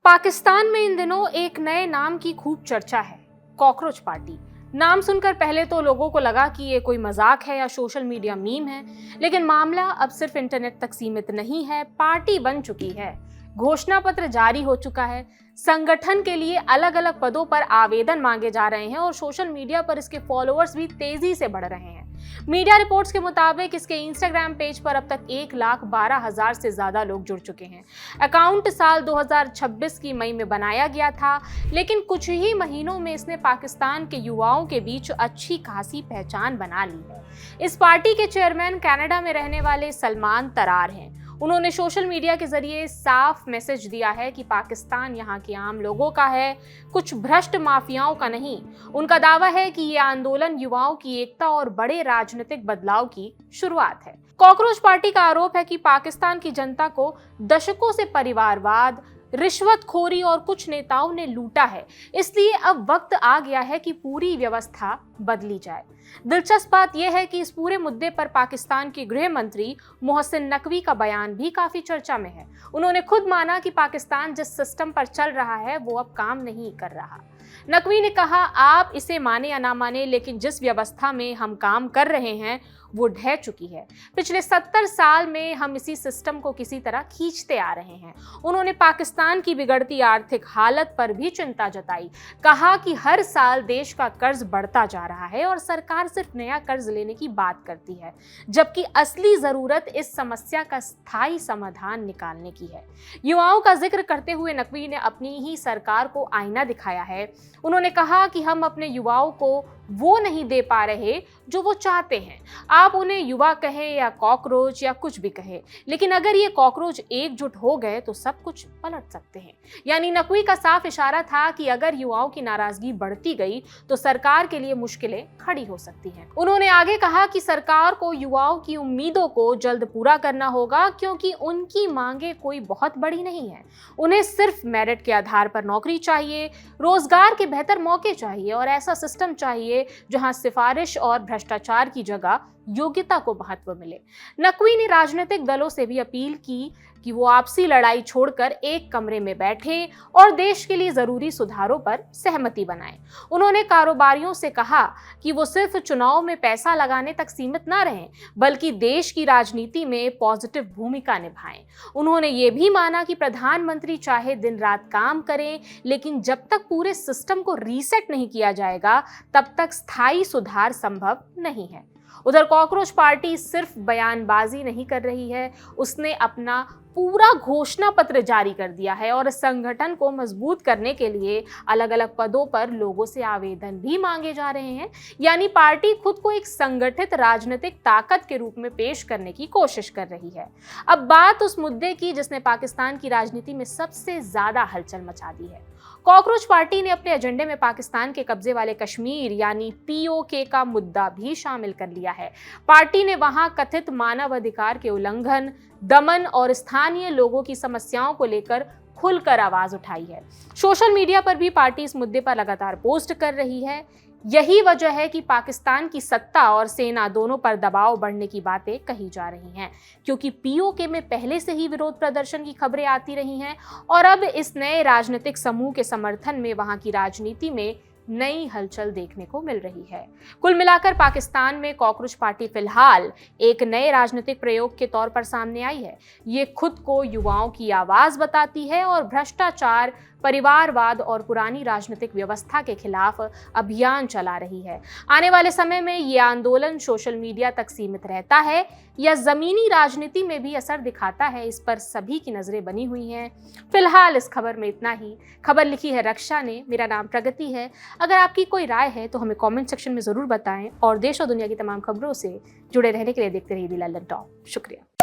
पाकिस्तान में इन दिनों एक नए नाम की खूब चर्चा है, कॉकरोच पार्टी। नाम सुनकर पहले तो लोगों को लगा कि ये कोई मजाक है या सोशल मीडिया मीम है, लेकिन मामला अब सिर्फ इंटरनेट तक सीमित नहीं है। पार्टी बन चुकी है, घोषणा पत्र जारी हो चुका है, संगठन के लिए अलग अलग पदों पर आवेदन मांगे जा रहे हैं और सोशल मीडिया पर इसके फॉलोअर्स भी तेजी से बढ़ रहे हैं। मीडिया रिपोर्ट्स के मुताबिक इसके इंस्टाग्राम पेज पर अब तक 1,12,000 से ज्यादा लोग जुड़ चुके हैं। अकाउंट साल 2026 की मई में बनाया गया था, लेकिन कुछ ही महीनों में इसने पाकिस्तान के युवाओं के बीच अच्छी खासी पहचान बना ली है। इस पार्टी के चेयरमैन कनाडा में रहने वाले सलमान तरार हैं। उन्होंने सोशल मीडिया के जरिए साफ मैसेज दिया है कि पाकिस्तान यहाँ के आम लोगों का है, कुछ भ्रष्ट माफियाओं का नहीं। उनका दावा है कि ये आंदोलन युवाओं की एकता और बड़े राजनीतिक बदलाव की शुरुआत है। कॉकरोच पार्टी का आरोप है कि पाकिस्तान की जनता को दशकों से परिवारवाद, रिश्वतखोरी और कुछ नेताओं ने लूटा है, इसलिए अब वक्त आ गया है कि पूरी व्यवस्था बदली जाए। दिलचस्प बात यह है कि इस पूरे मुद्दे पर पाकिस्तान के गृह मंत्री मोहसिन नकवी का बयान भी काफी चर्चा में है। उन्होंने खुद माना कि पाकिस्तान जिस सिस्टम पर चल रहा है वो अब काम नहीं कर रहा। नकवी ने कहा, आप इसे माने या ना माने, लेकिन जिस व्यवस्था में हम काम कर रहे हैं वो ढह चुकी है। पिछले 70 साल में हम इसी सिस्टम को किसी तरह खींचते आ रहे हैं। उन्होंने पाकिस्तान की बिगड़ती आर्थिक हालत पर भी चिंता जताई। कहा कि हर साल देश का कर्ज बढ़ता जा रहा है और सरकार सिर्फ नया कर्ज लेने की बात करती है, जबकि असली जरूरत इस समस्या का स्थायी समाधान निकालने की है। युवाओं का जिक्र करते हुए नकवी ने अपनी ही सरकार को आईना दिखाया है। उन्होंने कहा कि हम अपने युवाओं को वो नहीं दे पा रहे जो वो चाहते हैं। आप उन्हें युवा कहे या कॉकरोच या कुछ भी कहे, लेकिन अगर ये कॉकरोच एकजुट हो गए तो सब कुछ पलट सकते हैं। यानी नकवी का साफ इशारा था कि अगर युवाओं की नाराजगी बढ़ती गई तो सरकार के लिए मुश्किलें खड़ी हो सकती हैं। उन्होंने आगे कहा कि सरकार को युवाओं की उम्मीदों को जल्द पूरा करना होगा, क्योंकि उनकी मांगे कोई बहुत बड़ी नहीं है। उन्हें सिर्फ मेरिट के आधार पर नौकरी चाहिए, रोजगार के बेहतर मौके चाहिए और ऐसा सिस्टम चाहिए जहां सिफारिश और भ्रष्टाचार की जगह योग्यता को महत्व मिले। नकवी ने राजनीतिक दलों से भी अपील की कि वो आपसी लड़ाई छोड़कर एक कमरे में बैठे और देश के लिए जरूरी सुधारों पर सहमति बनाएं। उन्होंने कारोबारियों से कहा कि वो सिर्फ चुनाव में पैसा लगाने तक सीमित ना रहें, बल्कि देश की राजनीति में पॉजिटिव भूमिका निभाएं। उन्होंने ये भी माना कि प्रधानमंत्री चाहे दिन रात काम करें, लेकिन जब तक पूरे सिस्टम को रीसेट नहीं किया जाएगा तब तक स्थायी सुधार संभव नहीं है। उधर कॉकरोच पार्टी सिर्फ बयानबाजी नहीं कर रही है, उसने अपना पूरा घोषणा पत्र जारी कर दिया है और संगठन को मजबूत करने के लिए अलग अलग पदों पर लोगों से आवेदन भी मांगे जा रहे हैं। यानी पार्टी खुद को एक संगठित राजनीतिक ताकत के रूप में पेश करने की कोशिश कर रही है। अब बात उस मुद्दे की जिसने पाकिस्तान की राजनीति में सबसे ज्यादा हलचल मचा दी है। कॉकरोच पार्टी ने अपने एजेंडे में पाकिस्तान के कब्जे वाले कश्मीर यानी पीओके का मुद्दा भी शामिल कर लिया है। पार्टी ने वहां कथित मानवाधिकार के उल्लंघन, दमन और स्थानीय लोगों की समस्याओं को लेकर खुलकर आवाज उठाई है। सोशल मीडिया पर भी पार्टी इस मुद्दे पर लगातार पोस्ट कर रही है। यही वजह है कि पाकिस्तान की सत्ता और सेना दोनों पर दबाव बढ़ने की बातें कही जा रही हैं, क्योंकि पीओके में पहले से ही विरोध प्रदर्शन की खबरें आती रही हैं और अब इस नए राजनीतिक समूह के समर्थन में वहां की राजनीति में नई हलचल देखने को मिल रही है। कुल मिलाकर पाकिस्तान में कॉकरोच पार्टी फिलहाल एक नए राजनीतिक प्रयोग के तौर पर सामने आई है। ये खुद को युवाओं की आवाज बताती है और भ्रष्टाचार, परिवारवाद और पुरानी राजनीतिक व्यवस्था के खिलाफ अभियान चला रही है। आने वाले समय में ये आंदोलन सोशल मीडिया तक सीमित रहता है या जमीनी राजनीति में भी असर दिखाता है, इस पर सभी की नजरें बनी हुई हैं। फिलहाल इस खबर में इतना ही। खबर लिखी है रक्षा ने, मेरा नाम प्रगति है। अगर आपकी कोई राय है तो हमें कमेंट सेक्शन में जरूर बताएं और देश और दुनिया की तमाम खबरों से जुड़े रहने के लिए देखते रहिए दी लंदन टॉप। शुक्रिया।